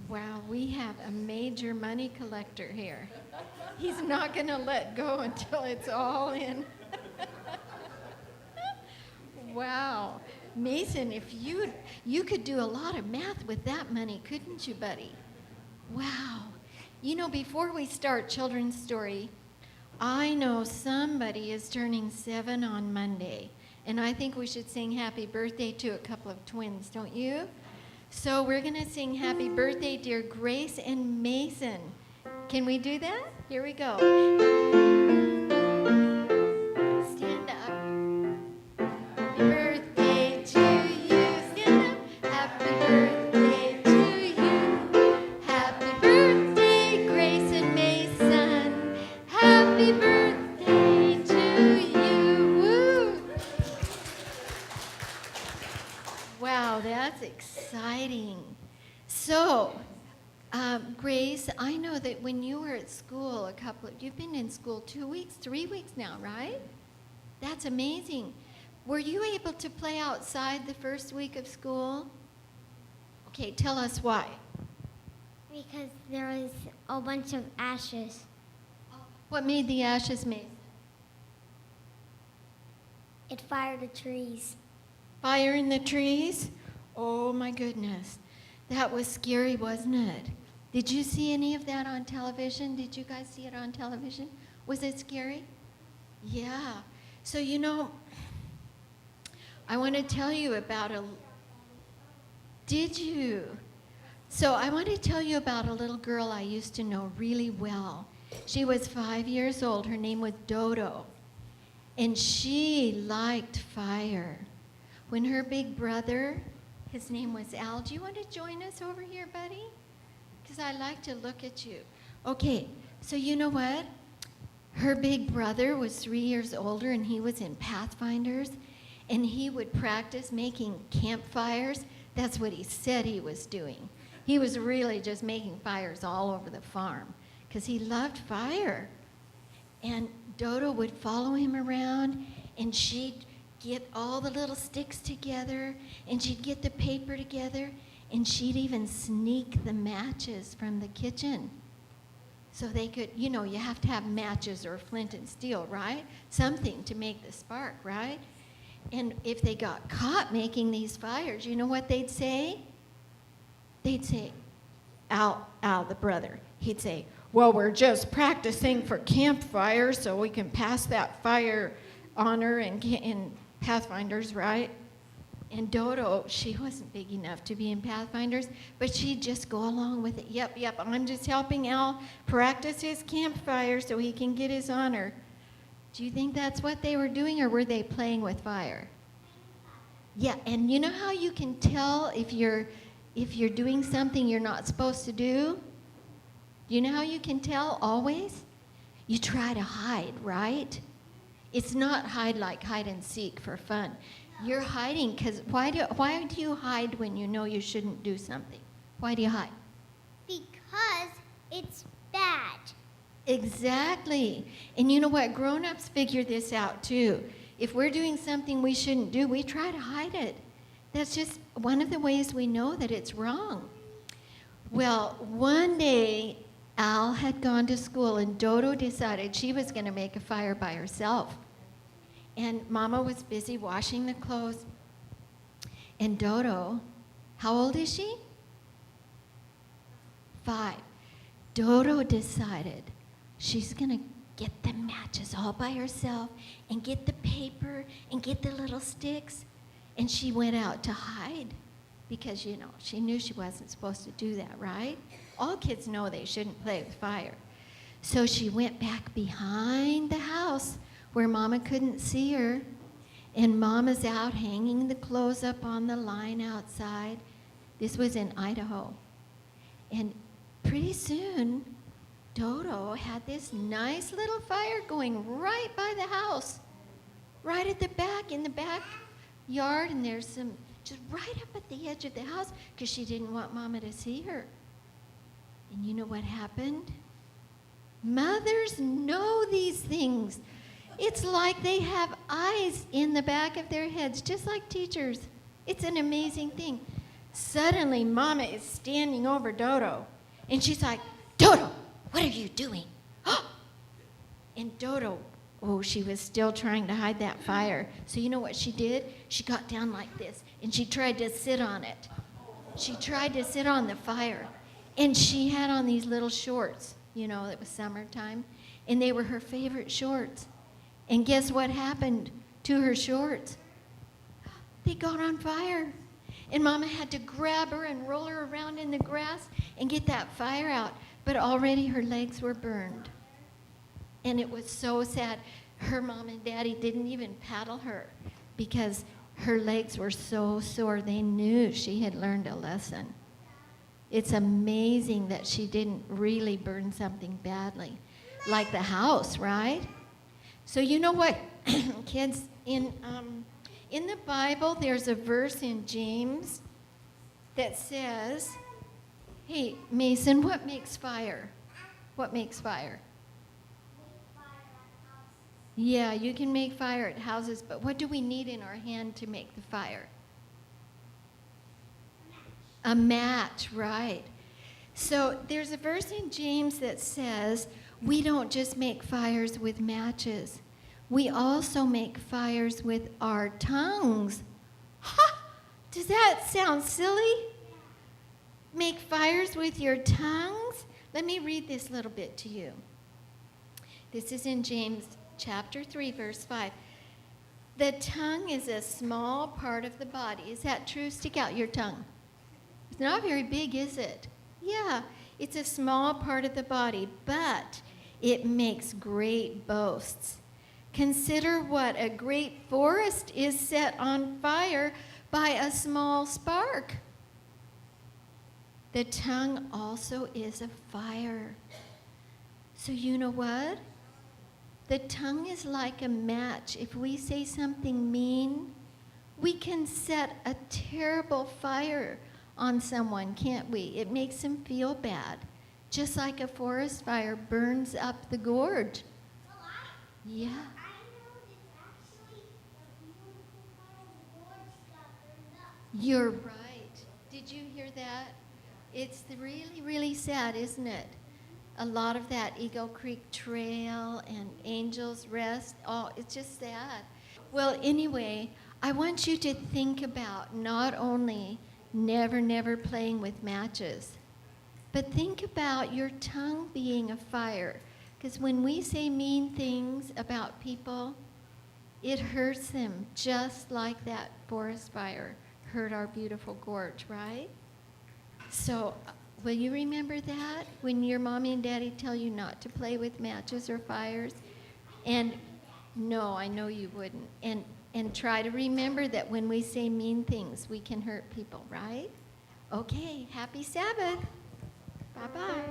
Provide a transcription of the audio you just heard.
Wow, we have a major money collector here. He's not going to let go until it's all in. Wow. Mason, if you could do a lot of math with that money, couldn't you, buddy? Wow. You know, before we start children's story, I know somebody is turning 7 on Monday, and I think we should sing happy birthday to a couple of twins, don't you? So we're going to sing happy birthday, dear Grace and Mason. Can we do that? Here we go. Stand up. Happy birthday to you. Stand up. Happy birthday to you. Happy birthday, Grace and Mason. Happy birthday to you. Woo! Wow, that's exciting. So, Grace, I know that when you were at school you've been in school 2 weeks, 3 weeks now, right? That's amazing. Were you able to play outside the first week of school? Okay, tell us why. Because there was a bunch of ashes. What made the ashes, Mason? It fired the trees. Fire in the trees? Oh my goodness. That was scary, wasn't it? Did you see any of that on television? Did you guys see it on television? Was it scary? Yeah. So, you know, I want to tell you about Did you? So I want to tell you about a little girl I used to know really well. She was 5 years old. Her name was Dodo. And she liked fire. When her big brother, his name was Al. Do you want to join us over here, buddy? Because I like to look at you. Okay, so you know what? Her big brother was 3 years older, and he was in Pathfinders, and he would practice making campfires. That's what he said he was doing. He was really just making fires all over the farm because he loved fire. And Dodo would follow him around, and she'd get all the little sticks together, and she'd get the paper together, and she'd even sneak the matches from the kitchen. So they could, you know, you have to have matches or flint and steel, right? Something to make the spark, right? And if they got caught making these fires, you know what they'd say? They'd say, Al, the brother, he'd say, well, we're just practicing for campfire so we can pass that fire honor in Pathfinders, right? And Dodo, she wasn't big enough to be in Pathfinders, but she'd just go along with it. Yep, I'm just helping Al practice his campfire so he can get his honor. Do you think that's what they were doing, or were they playing with fire? Yeah, and you know how you can tell if you're doing something you're not supposed to do? You know how you can tell always? You try to hide, right? It's not hide like hide and seek for fun. You're hiding because why do you hide when you know you shouldn't do something? Why do you hide? Because it's bad. Exactly. And you know what? Grown-ups figure this out too. If we're doing something we shouldn't do, we try to hide it. That's just one of the ways we know that it's wrong. Well, one day, Al had gone to school, and Dodo decided she was going to make a fire by herself. And Mama was busy washing the clothes. And Dodo, how old is she? 5. Dodo decided she's going to get the matches all by herself and get the paper and get the little sticks. And she went out to hide because, you know, she knew she wasn't supposed to do that, right? All kids know they shouldn't play with fire. So she went back behind the house where Mama couldn't see her, and Mama's out hanging the clothes up on the line outside. This was in Idaho. And pretty soon, Dodo had this nice little fire going right by the house, right at the back, in the backyard, and there's some, just right up at the edge of the house, because she didn't want Mama to see her. And you know what happened? Mothers know these things. It's like they have eyes in the back of their heads, just like teachers. It's an amazing thing. Suddenly, Mama is standing over Dodo, and she's like, Dodo, what are you doing? And Dodo, oh, she was still trying to hide that fire. So you know what she did? She got down like this, and she tried to sit on it. She tried to sit on the fire. And she had on these little shorts. You know, it was summertime, and they were her favorite shorts. And guess what happened to her shorts? They got on fire. And Mama had to grab her and roll her around in the grass and get that fire out. But already her legs were burned. And it was so sad. Her mom and daddy didn't even paddle her because her legs were so sore. They knew she had learned a lesson. It's amazing that she didn't really burn something badly, like the house, right? So you know what, kids, in the Bible, there's a verse in James that says, hey, Mason, what makes fire? What makes fire? Yeah, you can make fire at houses, but what do we need in our hand to make the fire? A match, right. So there's a verse in James that says, we don't just make fires with matches. We also make fires with our tongues. Ha! Does that sound silly? Make fires with your tongues? Let me read this little bit to you. This is in James chapter 3, verse 5. The tongue is a small part of the body. Is that true? Stick out your tongue. It's not very big, is it? Yeah, it's a small part of the body, but it makes great boasts. Consider what a great forest is set on fire by a small spark. The tongue also is a fire. So you know what? The tongue is like a match. If we say something mean, we can set a terrible fire on someone, can't we? It makes them feel bad. Just like a forest fire burns up the gorge. Yeah. You're right. Did you hear that? It's really, really sad, isn't it? A lot of that Eagle Creek Trail and Angel's Rest, oh, it's just sad. Well, anyway, I want you to think about not only never playing with matches, but think about your tongue being a fire. Because when we say mean things about people, it hurts them just like that forest fire hurt our beautiful gorge, right? So will you remember that when your mommy and daddy tell you not to play with matches or fires? And no, I know you wouldn't. And try to remember that when we say mean things, we can hurt people, right? Okay, happy Sabbath. Bye-bye.